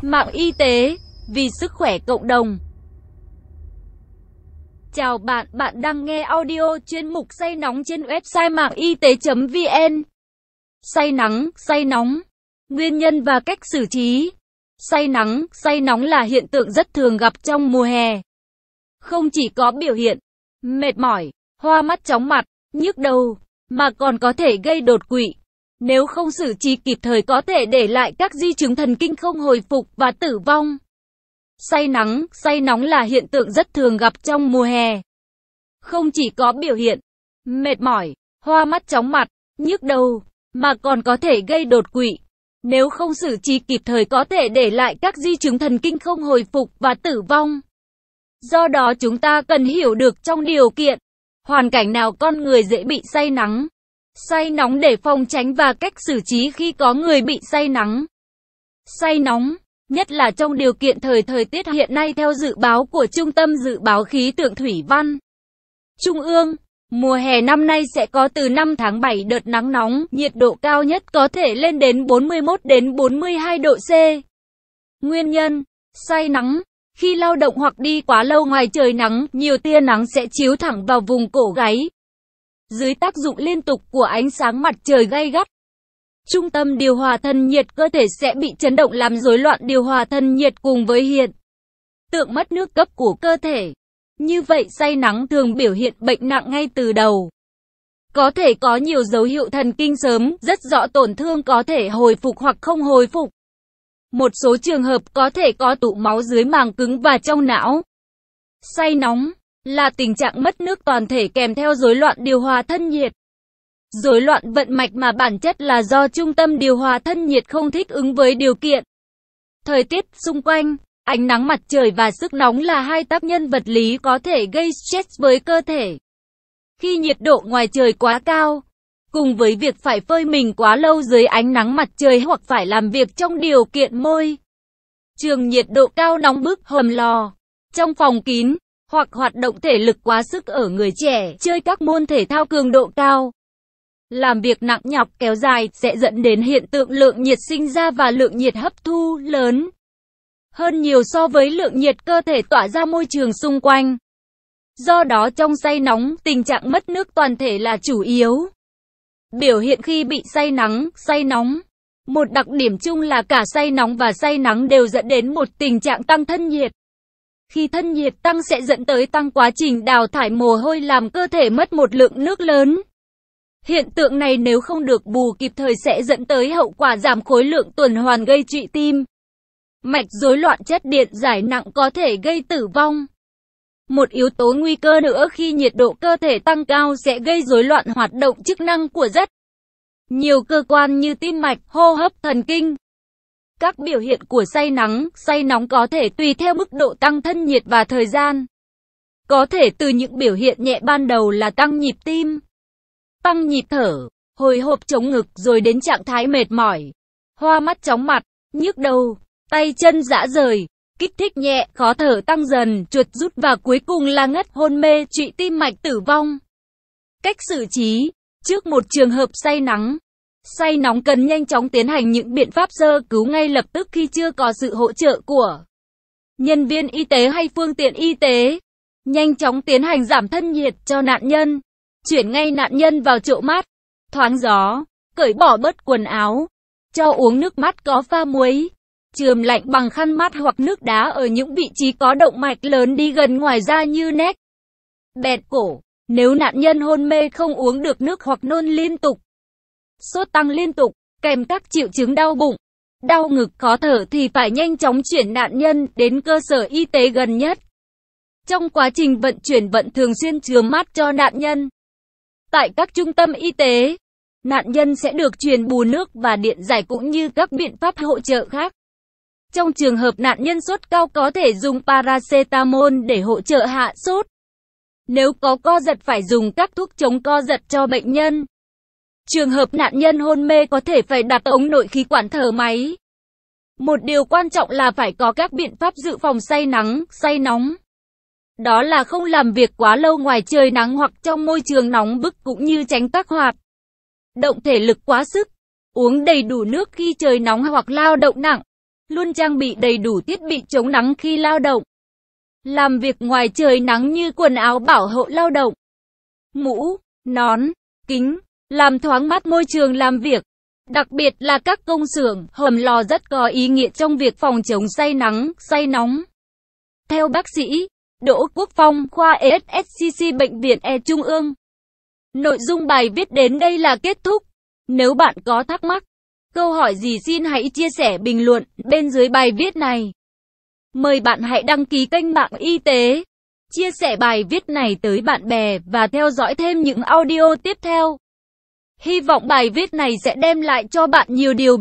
Mạng y tế, vì sức khỏe cộng đồng. Chào bạn, bạn đang nghe audio chuyên mục Say Nóng trên website mạng y tế.vn. Say nóng, nguyên nhân và cách xử trí. Say nóng là hiện tượng rất thường gặp trong mùa hè. Không chỉ có biểu hiện mệt mỏi, hoa mắt chóng mặt, nhức đầu, mà còn có thể gây đột quỵ. Nếu không xử trí kịp thời có thể để lại các di chứng thần kinh không hồi phục và tử vong. Say nóng là hiện tượng rất thường gặp trong mùa hè. Không chỉ có biểu hiện mệt mỏi, hoa mắt chóng mặt, nhức đầu, mà còn có thể gây đột quỵ. Nếu không xử trí kịp thời có thể để lại các di chứng thần kinh không hồi phục và tử vong. Do đó chúng ta cần hiểu được trong điều kiện, hoàn cảnh nào con người dễ bị say nóng để phòng tránh và cách xử trí khi có người bị say nóng, nhất là trong điều kiện thời tiết hiện nay theo dự báo của Trung tâm Dự báo Khí tượng Thủy văn Trung ương. Mùa hè năm nay sẽ có từ 5 tháng 7 đợt nắng nóng, nhiệt độ cao nhất có thể lên đến 41 đến 42 độ C. Nguyên nhân say nắng: khi lao động hoặc đi quá lâu ngoài trời nắng, nhiều tia nắng sẽ chiếu thẳng vào vùng cổ gáy. Dưới tác dụng liên tục của ánh sáng mặt trời gay gắt, trung tâm điều hòa thân nhiệt cơ thể sẽ bị chấn động làm rối loạn điều hòa thân nhiệt cùng với hiện tượng mất nước cấp của cơ thể. Như vậy say nắng thường biểu hiện bệnh nặng ngay từ đầu. Có thể có nhiều dấu hiệu thần kinh sớm, rất rõ tổn thương có thể hồi phục hoặc không hồi phục. Một số trường hợp có thể có tụ máu dưới màng cứng và trong não. Say nóng là tình trạng mất nước toàn thể kèm theo rối loạn điều hòa thân nhiệt. Rối loạn vận mạch mà bản chất là do trung tâm điều hòa thân nhiệt không thích ứng với điều kiện thời tiết xung quanh. Ánh nắng mặt trời và sức nóng là hai tác nhân vật lý có thể gây stress với cơ thể. Khi nhiệt độ ngoài trời quá cao, cùng với việc phải phơi mình quá lâu dưới ánh nắng mặt trời hoặc phải làm việc trong điều kiện môi trường nhiệt độ cao nóng bức, hầm lò, trong phòng kín, hoặc hoạt động thể lực quá sức ở người trẻ, chơi các môn thể thao cường độ cao, làm việc nặng nhọc kéo dài sẽ dẫn đến hiện tượng lượng nhiệt sinh ra và lượng nhiệt hấp thu lớn hơn nhiều so với lượng nhiệt cơ thể tỏa ra môi trường xung quanh. Do đó trong say nóng, tình trạng mất nước toàn thể là chủ yếu. Biểu hiện khi bị say nóng. Một đặc điểm chung là cả say nóng và say nắng đều dẫn đến một tình trạng tăng thân nhiệt. Khi thân nhiệt tăng sẽ dẫn tới tăng quá trình đào thải mồ hôi làm cơ thể mất một lượng nước lớn. Hiện tượng này nếu không được bù kịp thời sẽ dẫn tới hậu quả giảm khối lượng tuần hoàn gây trụy tim mạch, rối loạn chất điện giải nặng có thể gây tử vong. Một yếu tố nguy cơ nữa khi nhiệt độ cơ thể tăng cao sẽ gây rối loạn hoạt động chức năng của rất nhiều cơ quan như tim mạch, hô hấp, thần kinh. Các biểu hiện của say nóng có thể tùy theo mức độ tăng thân nhiệt và thời gian. Có thể từ những biểu hiện nhẹ ban đầu là tăng nhịp tim, tăng nhịp thở, hồi hộp chống ngực rồi đến trạng thái mệt mỏi, hoa mắt chóng mặt, nhức đầu, tay chân rã rời, kích thích nhẹ, khó thở tăng dần, chuột rút và cuối cùng là ngất, hôn mê, trụy tim mạch, tử vong. Cách xử trí: trước một trường hợp say nóng cần nhanh chóng tiến hành những biện pháp sơ cứu ngay lập tức khi chưa có sự hỗ trợ của nhân viên y tế hay phương tiện y tế. Nhanh chóng tiến hành giảm thân nhiệt cho nạn nhân, chuyển ngay nạn nhân vào chỗ mát, thoáng gió, cởi bỏ bớt quần áo, cho uống nước mát có pha muối, chườm lạnh bằng khăn mát hoặc nước đá ở những vị trí có động mạch lớn đi gần ngoài da như nách, bẹt cổ. Nếu nạn nhân hôn mê không uống được nước hoặc nôn liên tục, sốt tăng liên tục, kèm các triệu chứng đau bụng, đau ngực, khó thở thì phải nhanh chóng chuyển nạn nhân đến cơ sở y tế gần nhất. Trong quá trình vận chuyển vẫn thường xuyên chườm mát cho nạn nhân. Tại các trung tâm y tế, nạn nhân sẽ được truyền bù nước và điện giải cũng như các biện pháp hỗ trợ khác. Trong trường hợp nạn nhân sốt cao có thể dùng paracetamol để hỗ trợ hạ sốt. Nếu có co giật phải dùng các thuốc chống co giật cho bệnh nhân. Trường hợp nạn nhân hôn mê có thể phải đặt ống nội khí quản thở máy. Một điều quan trọng là phải có các biện pháp dự phòng say nóng. Đó là không làm việc quá lâu ngoài trời nắng hoặc trong môi trường nóng bức cũng như tránh các hoạt động thể lực quá sức. Uống đầy đủ nước khi trời nóng hoặc lao động nặng. Luôn trang bị đầy đủ thiết bị chống nắng khi lao động. Làm việc ngoài trời nắng như quần áo bảo hộ lao động, mũ, nón, kính, làm thoáng mát môi trường làm việc. Đặc biệt là các công xưởng, hầm lò rất có ý nghĩa trong việc phòng chống say nắng, say nóng. Theo bác sĩ Đỗ Quốc Phong, khoa ESSCC Bệnh viện E Trung ương. Nội dung bài viết đến đây là kết thúc. Nếu bạn có thắc mắc, câu hỏi gì xin hãy chia sẻ bình luận bên dưới bài viết này. Mời bạn hãy đăng ký kênh Mạng Y tế, chia sẻ bài viết này tới bạn bè và theo dõi thêm những audio tiếp theo. Hy vọng bài viết này sẽ đem lại cho bạn nhiều điều